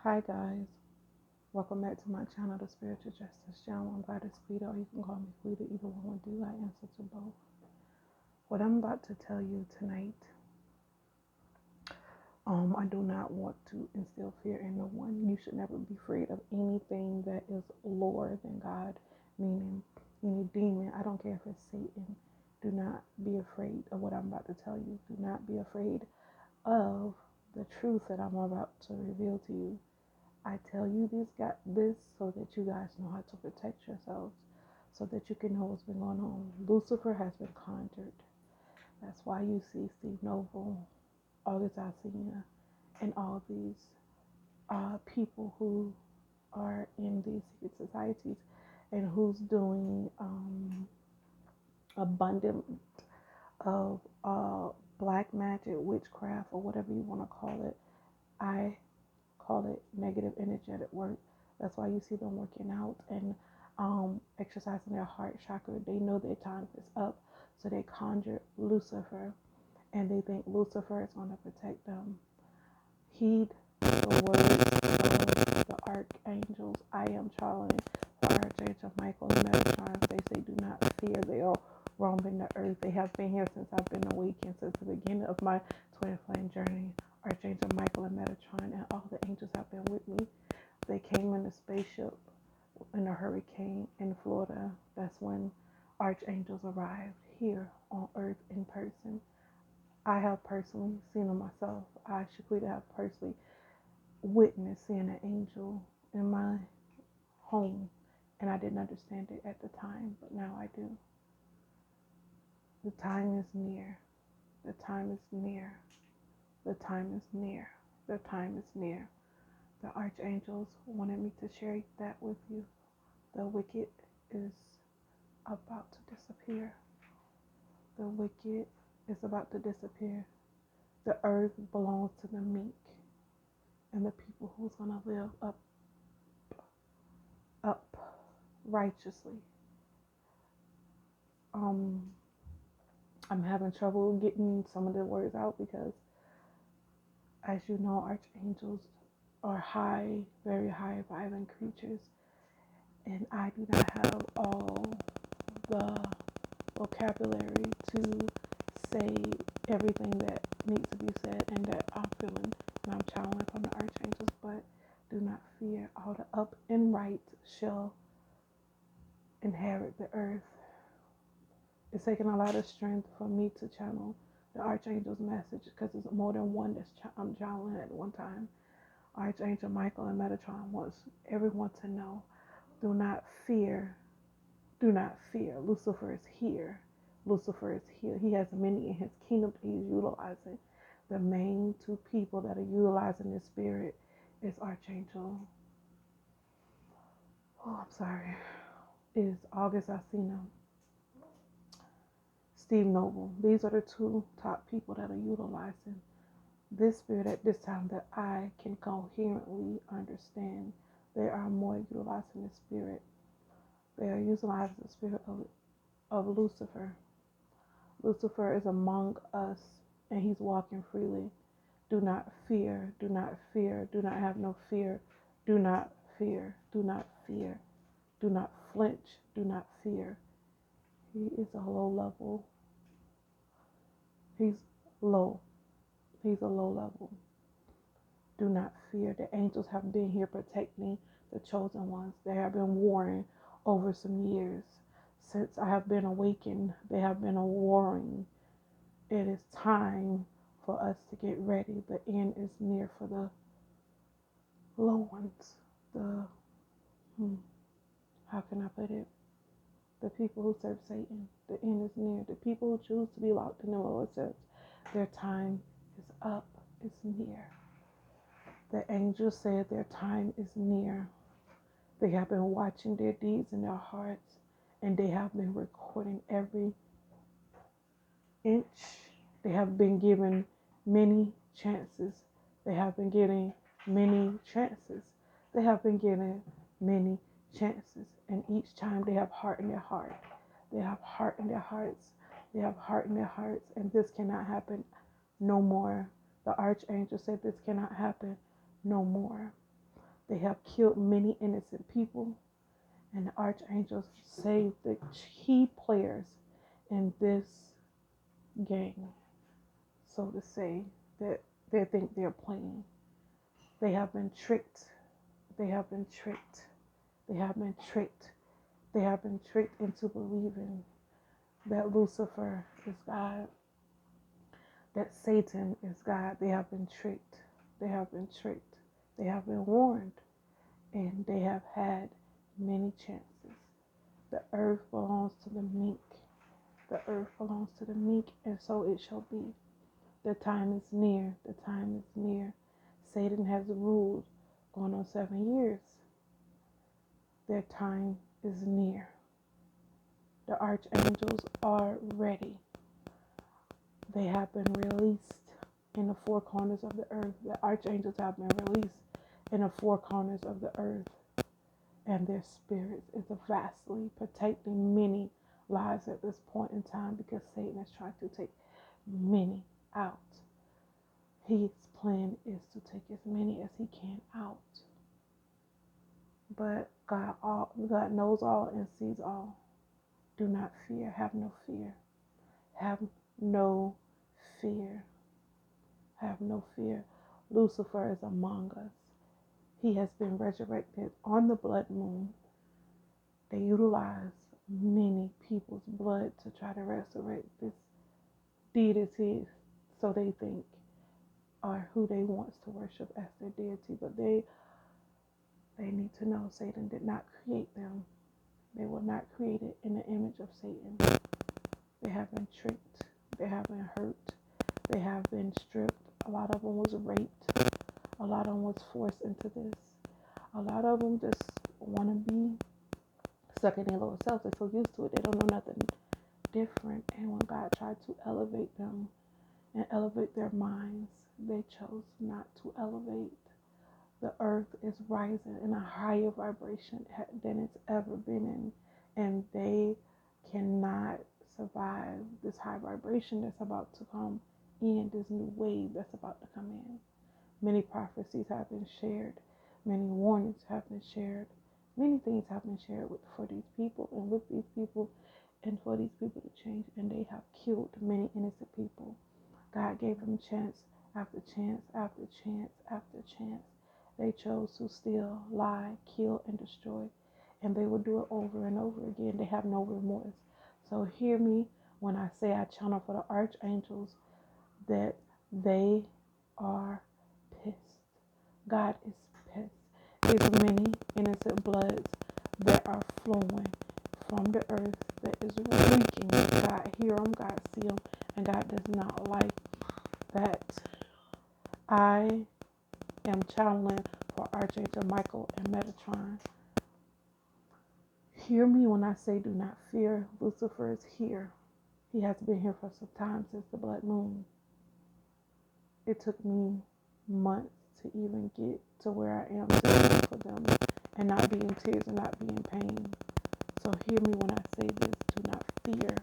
Hi guys, welcome back to my channel, The Spiritual Justice Channel. I'm Goddess Quita, or you can call me Quita. Either one will do. I answer to both. What I'm about to tell you tonight, I do not want to instill fear in no one. You should never be afraid of anything that is lower than God, meaning any demon. I don't care if it's Satan. Do not be afraid of what I'm about to tell you. Do not be afraid of the truth that I'm about to reveal to you. I tell you this so that you guys know how to protect yourselves, so that you can know what's been going on. Lucifer has been conjured. That's why you see Steve Noble, August Alsina, and all these people who are in these secret societies and who's doing abundant of black magic, witchcraft, or whatever you want to call it. I call it negative energetic work. That's why you see them working out and exercising their heart chakra. They know their time is up, so they conjure Lucifer, and they think Lucifer is going to protect them. Heed the words of the archangels. I am Charlie, the Archangel Michael and Metatron. They say, do not fear. They are roaming the earth. They have been here since I've been awakened, since the beginning of my twin flame journey. Archangel Michael and Metatron and all the angels have been with me. They came in a spaceship in a hurricane in Florida. That's when archangels arrived here on earth in person. I have personally seen them myself. I should have personally witnessed seeing an angel in my home, and I didn't understand it at the time, but now I do. The time is near. The time is near. The time is near. The time is near. The archangels wanted me to share that with you. The wicked is about to disappear. The wicked is about to disappear. The earth belongs to the meek and the people who's going to live up righteously. I'm having trouble getting some of the words out because, as you know, archangels are high, very high vibing creatures, and I do not have all the vocabulary to say everything that needs to be said and that I'm feeling and I'm channeling from the archangels. But do not fear, all the up and right shall inherit the earth. It's taking a lot of strength for me to channel the archangel's message because it's more than one I'm channeling at one time. Archangel Michael and Metatron wants everyone to know, do not fear. Do not fear. Lucifer is here. Lucifer is here. He has many in his kingdom that he's utilizing. The main two people that are utilizing this spirit is Archangel. Is August Alsina, Steve Noble. These are the two top people that are utilizing this spirit at this time that I can coherently understand. They are more utilizing the spirit. They are utilizing the spirit of Lucifer. Lucifer is among us and he's walking freely. Do not fear. Do not fear. Do not have no fear. Do not fear. Do not fear. Do not flinch. Do not fear. He is a low level. He's low. He's a low level. Do not fear. The angels have been here protecting the chosen ones. They have been warring over some years. Since I have been awakened, they have been warring. It is time for us to get ready. The end is near for the low ones. How can I put it? The people who serve Satan. The end is near. The people who choose to be locked in the Lord says their time is up. It's near. The angels said their time is near. They have been watching their deeds in their hearts, and they have been recording every inch. They have been given many chances. They have been getting many chances. They have been getting many chances. And each time they have heart in their heart. They have heart in their hearts. They have heart in their hearts. And this cannot happen no more. The archangel said this cannot happen no more. They have killed many innocent people, and the archangels save the key players in this game, so to say, that they think they're playing. They have been tricked. They have been tricked. They have been tricked. They have been tricked into believing that Lucifer is God, that Satan is God. They have been tricked. They have been tricked. They have been warned, and they have had many chances. The earth belongs to the meek. The earth belongs to the meek, and so it shall be. The time is near. The time is near. Satan has ruled going on 7 years. Their time is near. The archangels are ready. They have been released in the four corners of the earth. The archangels have been released in the four corners of the earth. And their spirits is vastly protecting many lives at this point in time, because Satan is trying to take many out. His plan is to take as many as he can out. But God knows all and sees all. Do not fear. Have no fear. Have no fear. Have no fear. Lucifer is among us. He has been resurrected on the blood moon. They utilize many people's blood to try to resurrect this deity, so they think are who they want to worship as their deity. But they need to know Satan did not create them. They were not created in the image of Satan. They have been tricked. They have been hurt. They have been stripped. A lot of them was raped. A lot of them was forced into this. A lot of them just want to be stuck in their lower selves. They're so used to it. They don't know nothing different. And when God tried to elevate them and elevate their minds, they chose not to elevate. The earth is rising in a higher vibration than it's ever been in. And they cannot survive this high vibration that's about to come in, this new wave that's about to come in. Many prophecies have been shared. Many warnings have been shared. Many things have been shared for these people and with these people and for these people to change. And they have killed many innocent people. God gave them chance after chance after chance after chance. They chose to steal, lie, kill, and destroy. And they will do it over and over again. They have no remorse. So hear me when I say I channel for the archangels that they are pissed. God is pissed. There's many innocent bloods that are flowing from the earth that is reeking. God hear them, God see them, and God does not like that. I am channeling for Archangel Michael and Metatron. Hear me when I say do not fear. Lucifer is here. He has been here for some time, since the blood moon. It took me months to even get to where I am today for them, and not be in tears and not be in pain. So hear me when I say this. Do not fear.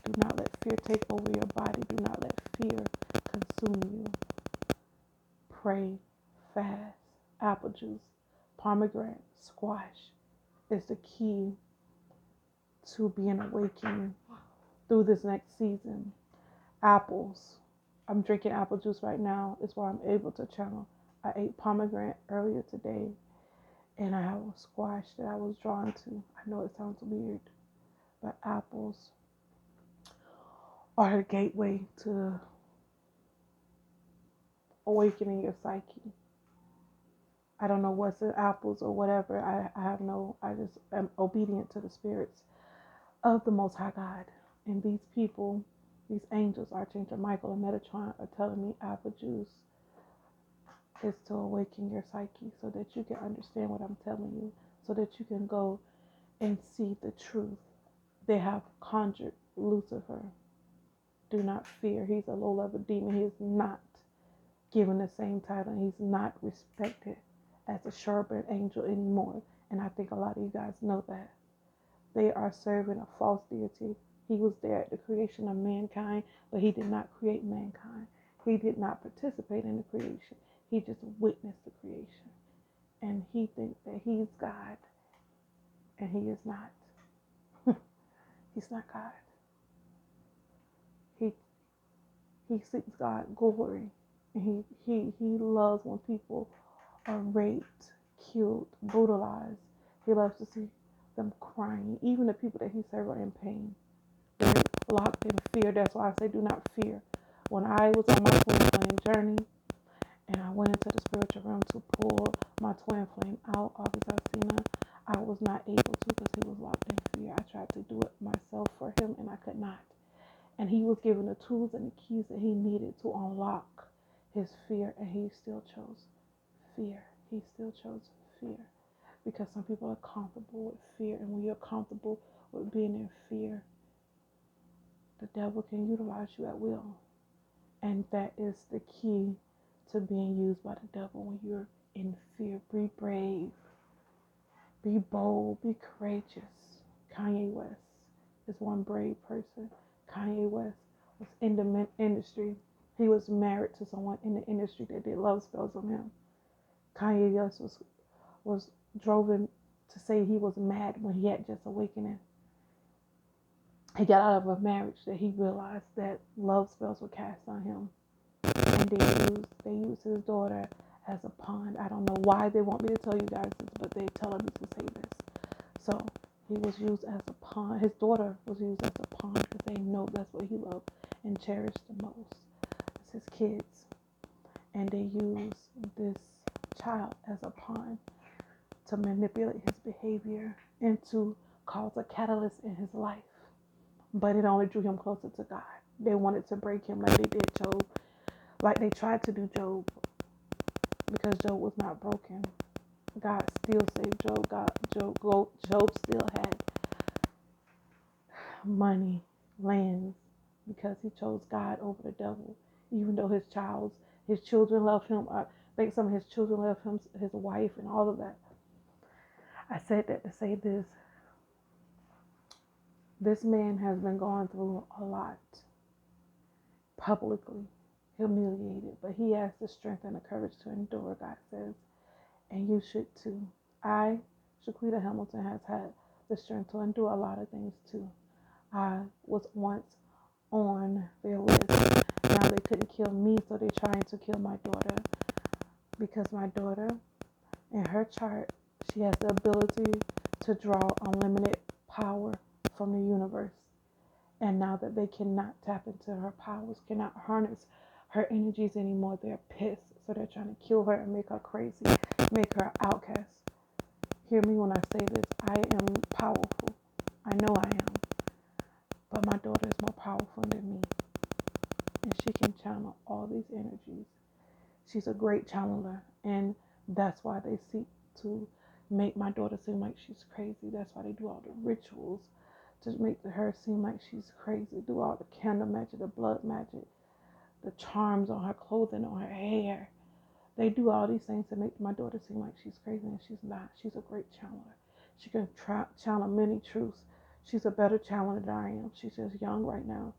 Do not let fear take over your body. Do not let fear consume you. Pray, fast, apple juice, pomegranate, squash is the key to being awakened through this next season. Apples. I'm drinking apple juice right now. It's why I'm able to channel. I ate pomegranate earlier today, and I have a squash that I was drawn to. I know it sounds weird, but apples are the gateway to awakening your psyche. I don't know what's in apples or whatever. I just am obedient to the spirits of the Most High God. And these people, these angels, Archangel Michael and Metatron, are telling me apple juice is to awaken your psyche, so that you can understand what I'm telling you, so that you can go and see the truth. They have conjured Lucifer. Do not fear. He's a low-level demon. He is not given the same title. He's not respected as a cherubim angel anymore. And I think a lot of you guys know that. They are serving a false deity. He was there at the creation of mankind, but he did not create mankind. He did not participate in the creation. He just witnessed the creation. And he's God, and he is not. He's not God. He he seeks God glory, and he loves when people are raped, killed, brutalized. He loves to see them crying. Even the people that he serves are in pain. They're locked in fear. That's why I say do not fear. When I was on my twin flame journey and I went into the spiritual realm to pull my twin flame out of his Alcina, I was not able to because he was locked in fear. I tried to do it myself for him and I could not. And he was given the tools and the keys that he needed to unlock his fear, and he still chose fear. He still chose fear because some people are comfortable with fear, and when you're comfortable with being in fear, the devil can utilize you at will. And that is the key to being used by the devil when you're in fear. Be brave, be bold, be courageous. Kanye West is one brave person. Kanye West was in the industry. He was married to someone in the industry that did love spells on him. Kanye West was driven to say he was mad when he had just awakening. He got out of a marriage that he realized that love spells were cast on him, and they used his daughter as a pawn. I don't know why they want me to tell you guys this, but they tell me to say this. So he was used as a pawn. His daughter was used as a pawn because they know that's what he loved and cherished the most. It's his kids, and they use this child as a pawn to manipulate his behavior and to cause a catalyst in his life. But it only drew him closer to God. They wanted to break him like they did Job, like they tried to do Job, because Job was not broken. God still saved Job. Job still had money, lands, because he chose God over the devil. Even though his children left him. I think some of his children left him, his wife, and all of that. I said that to say this. This man has been going through a lot, publicly humiliated, but he has the strength and the courage to endure, God says, and you should too. Shaquita Hamilton, has had the strength to endure a lot of things too. I was once on their list. Now they couldn't kill me, so they're trying to kill my daughter, because my daughter, in her chart, she has the ability to draw unlimited power from the universe. And now that they cannot tap into her powers, cannot harness her energies anymore, they're pissed. So they're trying to kill her and make her crazy, make her an outcast. Hear me when I say this. I am powerful. I know I am. But my daughter is more powerful than me. And she can channel all these energies. She's a great channeler. And that's why they seek to make my daughter seem like she's crazy. That's why they do all the rituals to make her seem like she's crazy. Do all the candle magic, the blood magic, the charms on her clothing, on her hair. They do all these things to make my daughter seem like she's crazy, and she's not. She's a great channeler. She can channel many truths. She's a better channeler than I am. She's just young right now.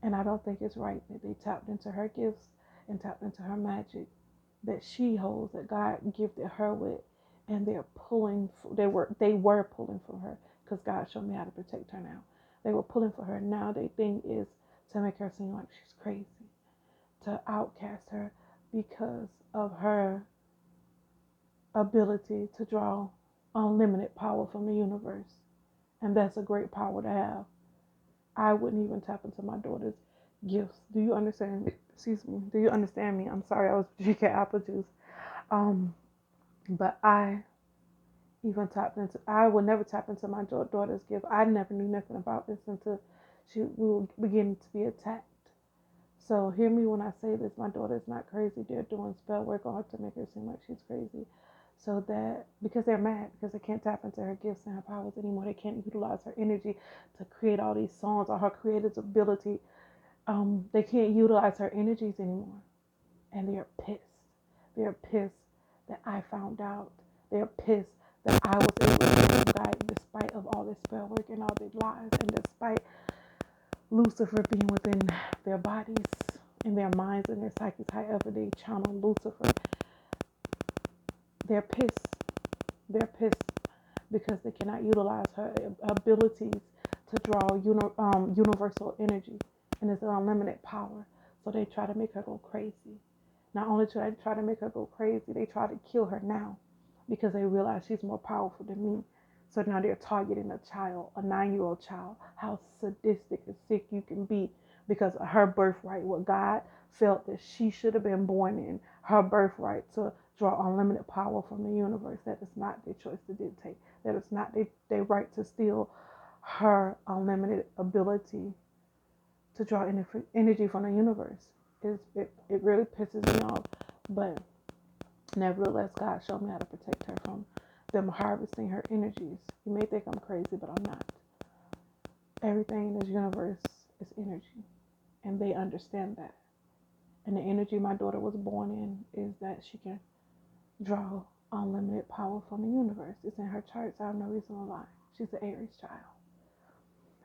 And I don't think it's right that they tapped into her gifts and tapped into her magic that she holds, that God gifted her with. And they were pulling from her, because God showed me how to protect her now. They were pulling for her. Now their thing is to make her seem like she's crazy, to outcast her because of her ability to draw unlimited power from the universe. And that's a great power to have. I wouldn't even tap into my daughter's gifts. Do you understand me? Excuse me. Do you understand me? I'm sorry, I was drinking apple juice. But I would never tap into my daughter's gift. I never knew nothing about this until we were beginning to be attacked. So hear me when I say this. My daughter is not crazy. They're doing spell work on her to make her seem like she's crazy. So that, because they're mad, because they can't tap into her gifts and her powers anymore. They can't utilize her energy to create all these songs or her creative ability. They can't utilize her energies anymore. And they're pissed. They're pissed that I found out. They're pissed that I was able to get them guided despite of all this spell work and all these lies, and despite Lucifer being within their bodies, in their minds, and their psyches, however they channel Lucifer. They're pissed. They're pissed because they cannot utilize her abilities to draw universal energy, and it's an unlimited power. So they try to make her go crazy. Not only do they try to make her go crazy, they try to kill her now because they realize she's more powerful than me. So now they're targeting a child, a 9-year-old child. How sadistic and sick you can be because of her birthright, what God felt that she should have been born in, her birthright to draw unlimited power from the universe. That is not their choice to dictate. That is not their right to steal her unlimited ability to draw energy from the universe. It really pisses me off. But nevertheless, God showed me how to protect her from them harvesting her energies. You may think I'm crazy, but I'm not. Everything in this universe is energy, and they understand that. And the energy my daughter was born in is that she can draw unlimited power from the universe. It's in her charts. I have no reason to lie. She's an Aries child.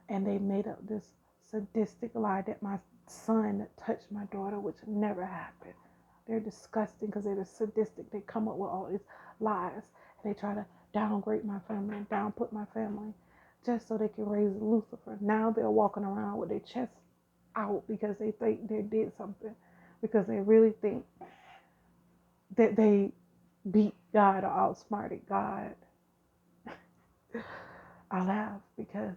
And they made up this sadistic lie that my son touched my daughter, which never happened. They're disgusting because they're sadistic. They come up with all these lies. And they try to downgrade my family and downput my family just so they can raise Lucifer. Now they're walking around with their chests out because they think they did something. Because they really think that they beat God or outsmarted God. I laugh because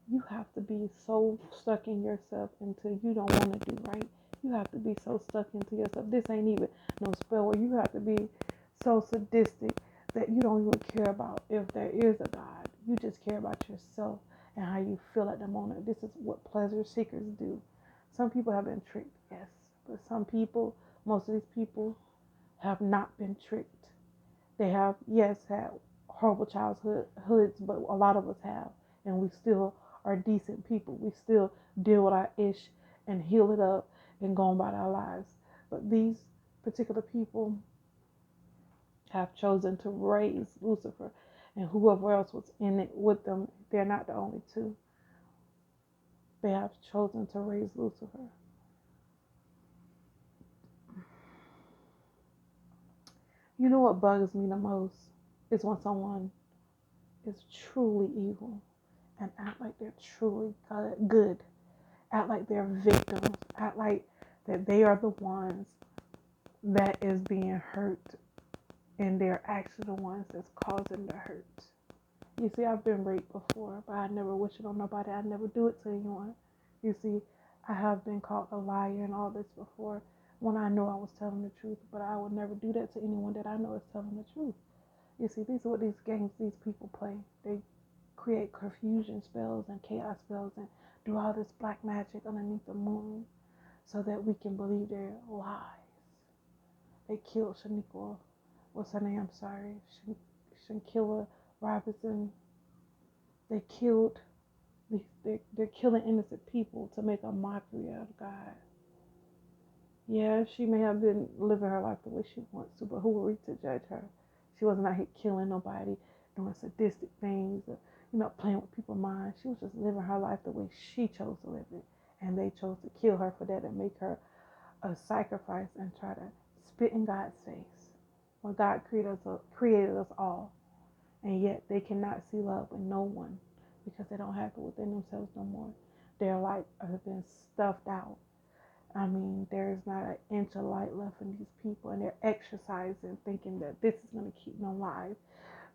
you have to be so stuck in yourself until you don't want to do right. You have to be so stuck into yourself. This ain't even no spell where you have to be so sadistic that you don't even care about if there is a God. You just care about yourself and how you feel at the moment. This is what pleasure seekers do. Some people have been tricked, yes. But some people, most of these people, have not been tricked. They have, yes, had horrible childhoods, but a lot of us have. And we still are decent people. We still deal with our ish and heal it up and go on about our lives. But these particular people have chosen to raise Lucifer, and whoever else was in it with them, they're not the only two. They have chosen to raise Lucifer. You know what bugs me the most is when someone is truly evil and act like they're truly good, act like they're victims, act like that they are the ones that is being hurt, and they're actually the ones that's causing the hurt. You see, I've been raped before, but I never wish it on nobody. I never do it to anyone. You see, I have been called a liar and all this before when I know I was telling the truth, but I would never do that to anyone that I know is telling the truth. You see, these are what these games these people play. They create confusion spells and chaos spells and do all this black magic underneath the moon so that we can believe their lies. They killed Shaniqua. What's her name? I'm sorry. Shankilla Robinson. They killed, they're killing innocent people to make a mockery out of God. Yeah, she may have been living her life the way she wants to, but who are we to judge her? She wasn't out here killing nobody, doing sadistic things, or, playing with people's minds. She was just living her life the way she chose to live it. And they chose to kill her for that and make her a sacrifice and try to spit in God's face. When God created us all. And yet they cannot see love in no one because they don't have it within themselves no more. Their light has been stuffed out. I mean, there is not an inch of light left in these people, and they're exercising, thinking that this is going to keep them alive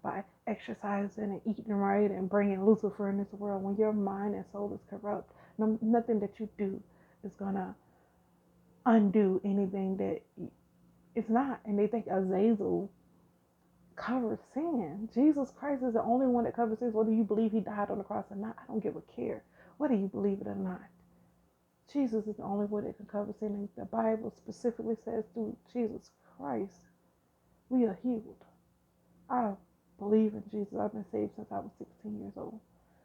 by exercising and eating right and bringing Lucifer in this world. When your mind and soul is corrupt, nothing that you do is going to undo anything that it's not. And they think Azazel covers sin. Jesus Christ is the only one that covers sins. Whether you believe he died on the cross or not, I don't give a care. Whether you believe it or not, Jesus is the only one that can cover sin. And the Bible specifically says through Jesus Christ, we are healed. I believe in Jesus. I've been saved since I was 16 years old.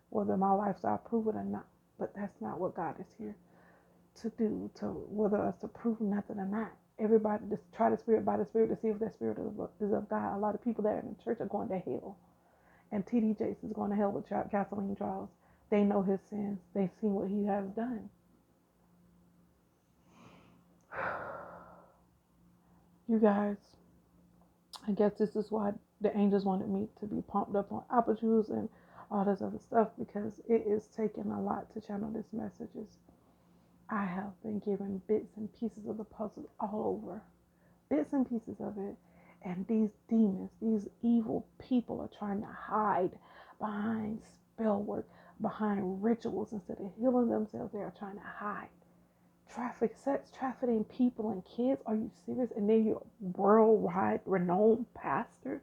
Whether my lifestyle prove it or not, but that's not what God is here to do, to whether us to prove nothing or not. Everybody just try the spirit by the spirit to see if that spirit is of God. A lot of people that are in the church are going to hell. And T.D. Jakes is going to hell with gasoline draws. They know his sins. They've seen what he has done. You guys, I guess this is why the angels wanted me to be pumped up on apple juice and all this other stuff, because it is taking a lot to channel these messages. I have been given bits and pieces of the puzzle all over, bits and pieces of it. And these demons, these evil people are trying to hide behind spell work, behind rituals. Instead of healing themselves, they are trying to hide. Sex trafficking people and kids. Are you serious? And then you're a worldwide renowned pastor.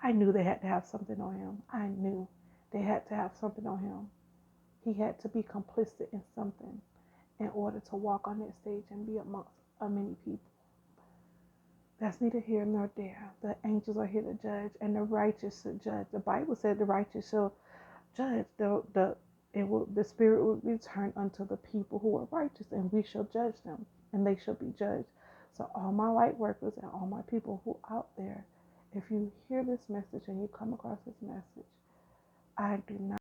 I knew they had to have something on him. I knew they had to have something on him. He had to be complicit in something in order to walk on that stage and be amongst many people. That's neither here nor there. The angels are here to judge, and the righteous should judge. The Bible said the righteous shall judge. The spirit will return unto the people who are righteous, and we shall judge them, and they shall be judged. So all my light workers and all my people who out there, if you hear this message and you come across this message, I do not